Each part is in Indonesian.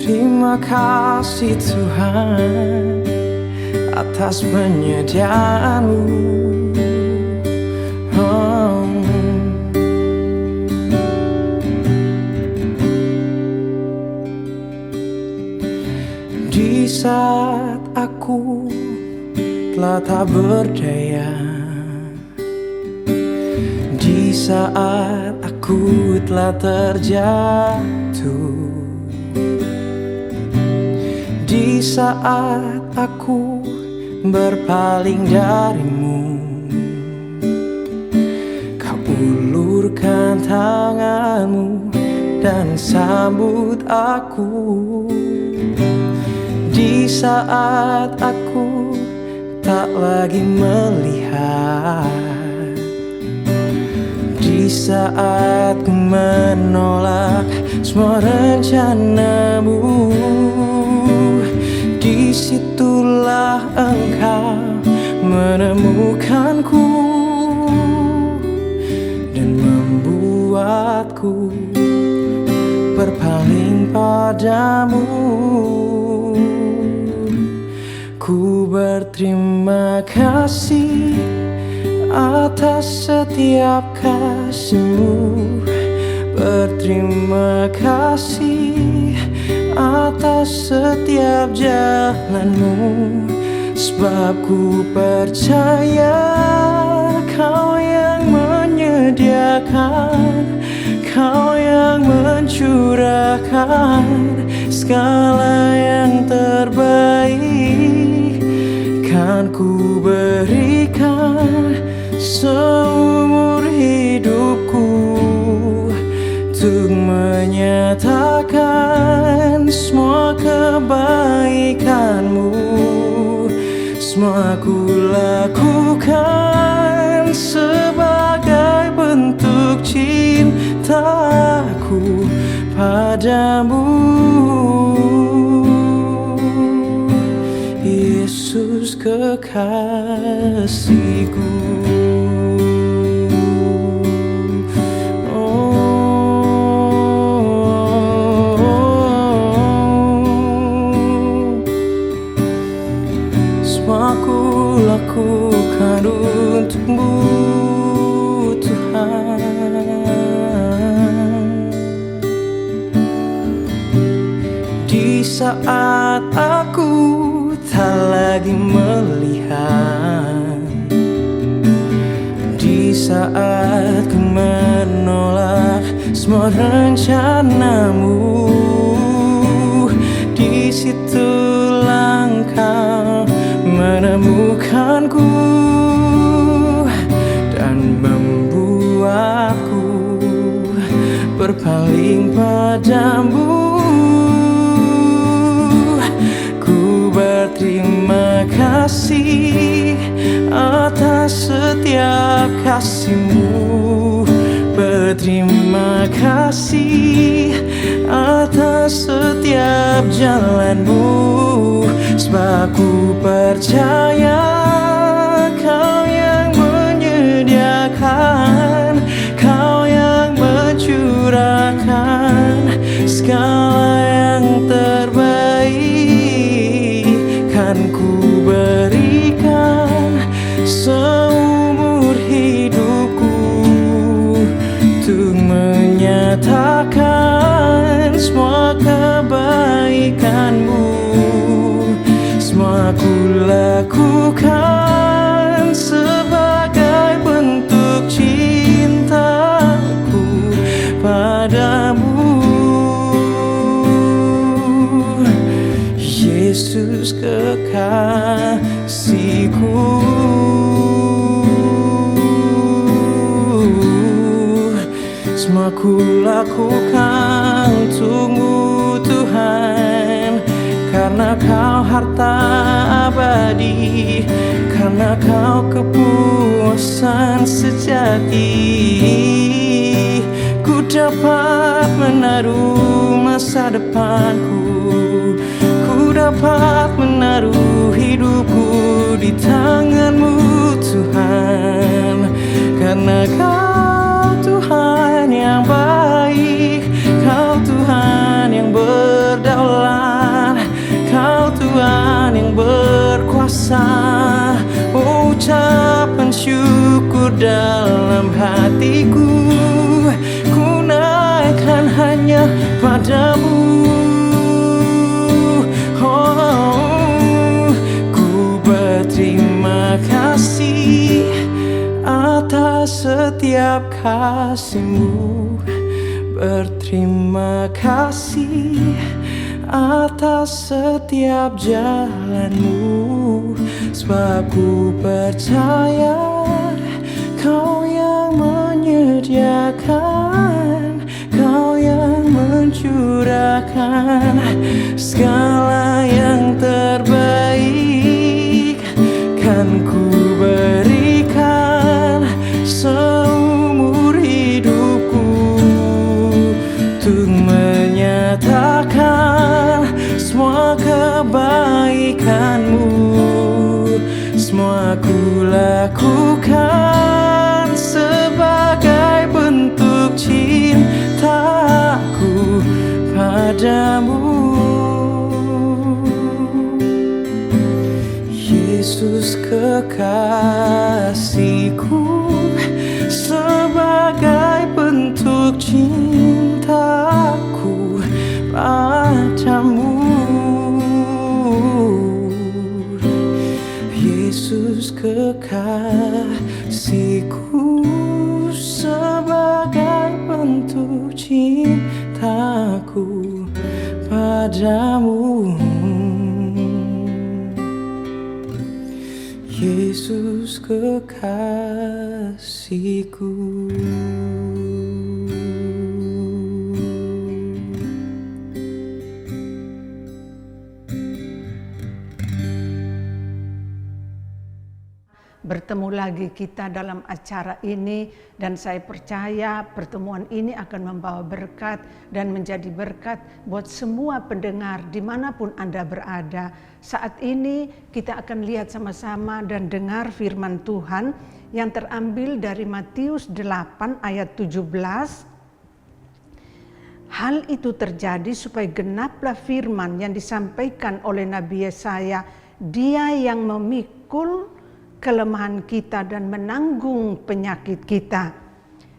Terima kasih Tuhan atas penyediaan-Mu. Di saat aku telah tak berdaya, di saat aku telah terjatuh, di saat aku berpaling dari-Mu, Kau ulurkan tangan-Mu dan sambut aku. Di saat aku tak lagi melihat, di saat ku menolak semua rencana-Mu, disitulah Engkau menemukanku dan membuatku berpaling padamu. Ku berterima kasih atas setiap kasih-Mu, berterima kasih atas setiap jalan-Mu, sebab ku percaya Kau yang menyediakan, Kau yang mencurahkan segala yang terbaik. Kan ku berikan seumur hidupku untuk menyatakan semua kebaikan-Mu. Semua ku lakukan sebagai bentuk cintaku padamu, Yesus kekasihku. Semua ku lakukan untuk-Mu Tuhan. Di saat aku tak lagi melihat, di saat ku menolak semua rencana-Mu, disitulah Engkau menemukanku dan membuatku berpaling padamu. Ku berterima kasih atas setiap kasih-Mu, berterima kasih atas setiap jalan-Mu, sebab ku percaya Kau yang menyediakan, Kau yang mencurahkan segala yang terbaik. Kan ku berikan seumur hidupku untuk menyatakan semua kebaikan-Mu. Semua ku lakukan sebagai bentuk cintaku padamu, Yesus kekasihku. Semua ku lakukan untuk-Mu Tuhan, karena Kau harta abadi, karena Kau kepuasan sejati. ku dapat menaruh masa depanku, ku dapat menaruh hidupku di tangan-Mu Tuhan. Karena Kau Tuhan yang baik, Kau Tuhan yang berdaulat, Kau Tuhan yang berkuasa. Ucapan syukur dalam hatiku, ku naikkan hanya padamu. Oh, ku berterima kasih atas setiap kasih-Mu, berterima kasih atas setiap jalan-Mu, sebab ku percaya Kau yang menyediakan, Kau yang mencurahkan segala yang terbaik, kan ku berikan seumur hidupku untuk menyatakan semua kebaikan-Mu. Semua ku lakukan sebagai bentuk cintaku padamu. Yesus kekasihku, sebagai bentuk cintaku padamu. Yesus kekasihku, sebagai bentuk cintaku padamu. Yesus kekasihku. Bertemu lagi kita dalam acara ini, dan saya percaya pertemuan ini akan membawa berkat dan menjadi berkat buat semua pendengar dimanapun Anda berada. Saat ini kita akan lihat sama-sama dan dengar firman Tuhan yang terambil dari Matius 8 ayat 17. Hal itu terjadi supaya genaplah firman yang disampaikan oleh Nabi Yesaya, Dia yang memikul kelemahan kita dan menanggung penyakit kita.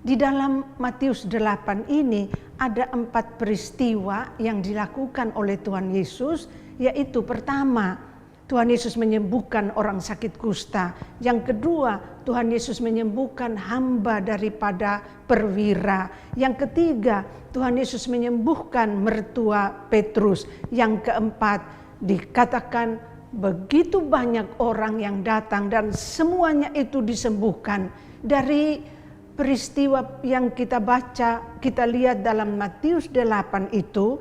Di dalam Matius 8 ini ada 4 peristiwa yang dilakukan oleh Tuhan Yesus, yaitu pertama, Tuhan Yesus menyembuhkan orang sakit kusta. Yang kedua, Tuhan Yesus menyembuhkan hamba daripada perwira. Yang ketiga, Tuhan Yesus menyembuhkan mertua Petrus. Yang keempat, dikatakan begitu banyak orang yang datang dan semuanya itu disembuhkan. Dari peristiwa yang kita baca, kita lihat dalam Matius 8 itu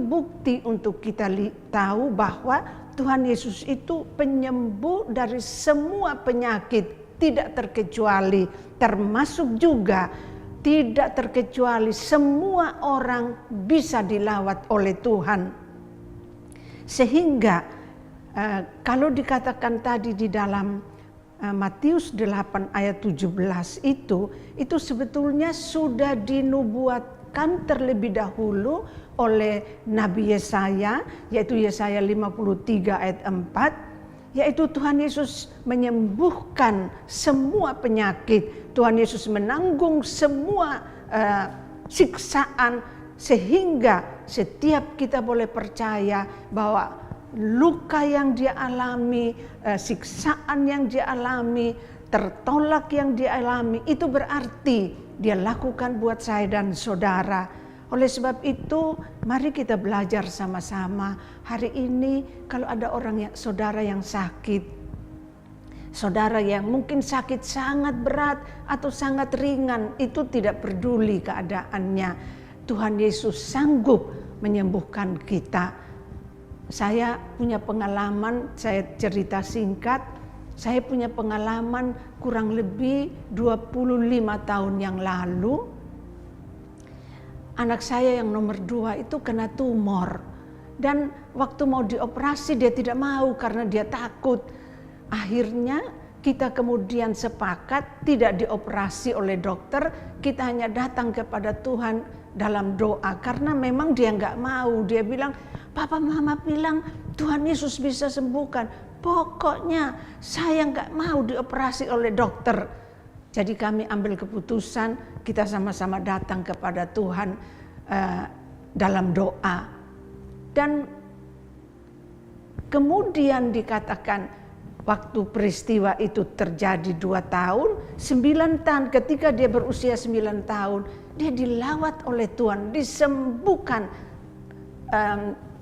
bukti untuk kita tahu bahwa Tuhan Yesus itu penyembuh dari semua penyakit, tidak terkecuali, termasuk juga tidak terkecuali semua orang bisa dilawat oleh Tuhan. Sehingga kalau dikatakan tadi di dalam Matius 8 ayat 17 itu sebetulnya sudah dinubuatkan terlebih dahulu oleh Nabi Yesaya, yaitu Yesaya 53 ayat 4, yaitu Tuhan Yesus menyembuhkan semua penyakit, Tuhan Yesus menanggung semua siksaan, sehingga setiap kita boleh percaya bahwa luka yang dia alami, siksaan yang dia alami, tertolak yang dia alami, itu berarti dia lakukan buat saya dan saudara. Oleh sebab itu, mari kita belajar sama-sama. Hari ini kalau ada orang saudara yang sakit, saudara yang mungkin sakit sangat berat atau sangat ringan, itu tidak peduli keadaannya. Tuhan Yesus sanggup menyembuhkan kita. Saya punya pengalaman, saya cerita singkat, saya punya pengalaman kurang lebih 25 tahun yang lalu. anak saya yang nomor 2 itu kena tumor. Dan waktu mau dioperasi dia tidak mau karena dia takut. Akhirnya kita kemudian sepakat tidak dioperasi oleh dokter, kita hanya datang kepada Tuhan dalam doa. Karena memang dia nggak mau, dia bilang, Papa Mama bilang Tuhan Yesus bisa sembuhkan. Pokoknya saya nggak mau dioperasi oleh dokter. Jadi kami ambil keputusan, kita sama-sama datang kepada Tuhan dalam doa. Dan kemudian dikatakan waktu peristiwa itu terjadi 2 tahun, 9 tahun ketika dia berusia 9 tahun, dia dilawat oleh Tuhan, disembuhkan.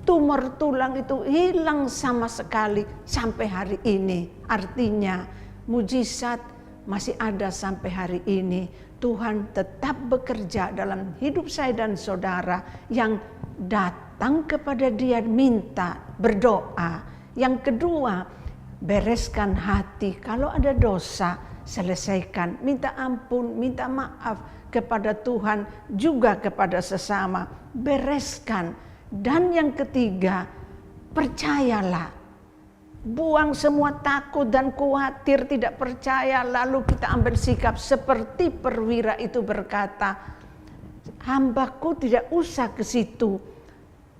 Tumor tulang itu hilang sama sekali sampai hari ini. Artinya mujizat masih ada sampai hari ini. Tuhan tetap bekerja dalam hidup saya dan saudara yang datang kepada Dia minta, berdoa. Yang kedua, bereskan hati. Kalau ada dosa, selesaikan. Minta ampun, minta maaf kepada Tuhan, juga kepada sesama. Bereskan. Dan yang ketiga, percayalah. Buang semua takut dan khawatir, tidak percaya, lalu kita ambil sikap seperti perwira itu berkata, hambaku tidak usah ke situ.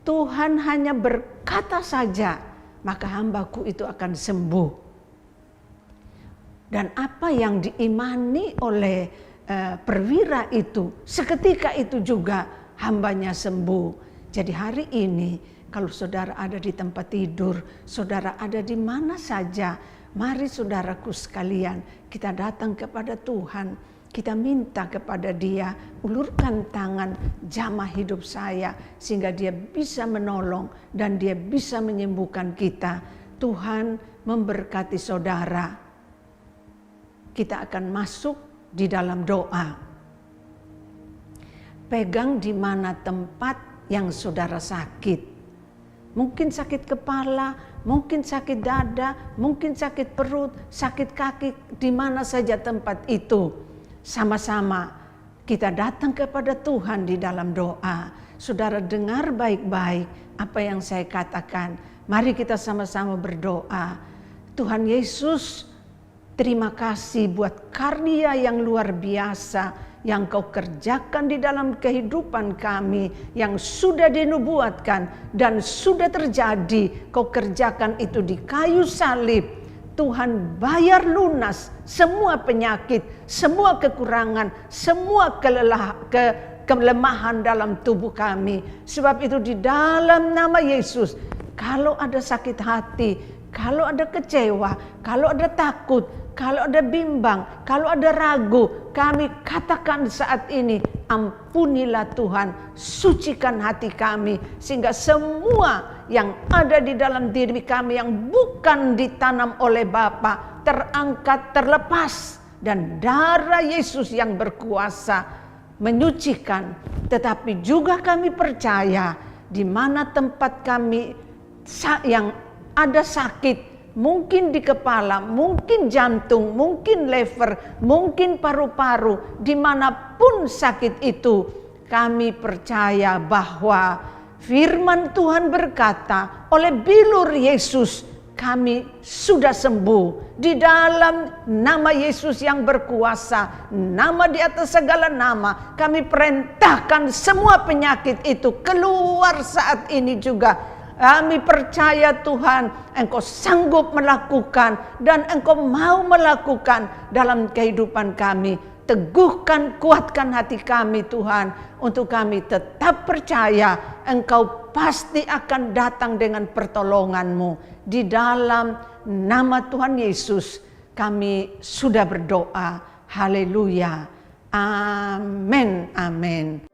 Tuhan hanya berkata saja, maka hambaku itu akan sembuh. Dan apa yang diimani oleh perwira itu, seketika itu juga hambanya sembuh. Jadi hari ini kalau saudara ada di tempat tidur, saudara ada di mana saja, mari saudaraku sekalian, kita datang kepada Tuhan, kita minta kepada Dia, ulurkan tangan, jamah hidup saya, sehingga Dia bisa menolong dan Dia bisa menyembuhkan kita. Tuhan memberkati saudara. Kita akan masuk di dalam doa. Pegang di mana tempat yang saudara sakit. Mungkin sakit kepala, mungkin sakit dada, mungkin sakit perut, sakit kaki, di mana saja tempat itu. Sama-sama kita datang kepada Tuhan di dalam doa. Saudara dengar baik-baik apa yang saya katakan. Mari kita sama-sama berdoa. Tuhan Yesus, terima kasih buat karya yang luar biasa yang Kau kerjakan di dalam kehidupan kami, yang sudah dinubuatkan dan sudah terjadi. Kau kerjakan itu di kayu salib. Tuhan bayar lunas semua penyakit, semua kekurangan, semua kelemahan dalam tubuh kami. Sebab itu di dalam nama Yesus, kalau ada sakit hati, kalau ada kecewa, kalau ada takut, kalau ada bimbang, kalau ada ragu, kami katakan saat ini, ampunilah Tuhan, sucikan hati kami, sehingga semua yang ada di dalam diri kami yang bukan ditanam oleh Bapa terangkat, terlepas, dan darah Yesus yang berkuasa menyucikan. Tetapi juga kami percaya di mana tempat kami yang ada sakit, mungkin di kepala, mungkin jantung, mungkin lever, mungkin paru-paru, dimanapun sakit itu, kami percaya bahwa firman Tuhan berkata, oleh bilur Yesus kami sudah sembuh. Di dalam nama Yesus yang berkuasa, nama di atas segala nama, kami perintahkan semua penyakit itu keluar saat ini juga. Kami percaya Tuhan, Engkau sanggup melakukan dan Engkau mau melakukan dalam kehidupan kami. Teguhkan, kuatkan hati kami Tuhan, untuk kami tetap percaya Engkau pasti akan datang dengan pertolongan-Mu. Di dalam nama Tuhan Yesus kami sudah berdoa. Haleluya. Amin. Amin.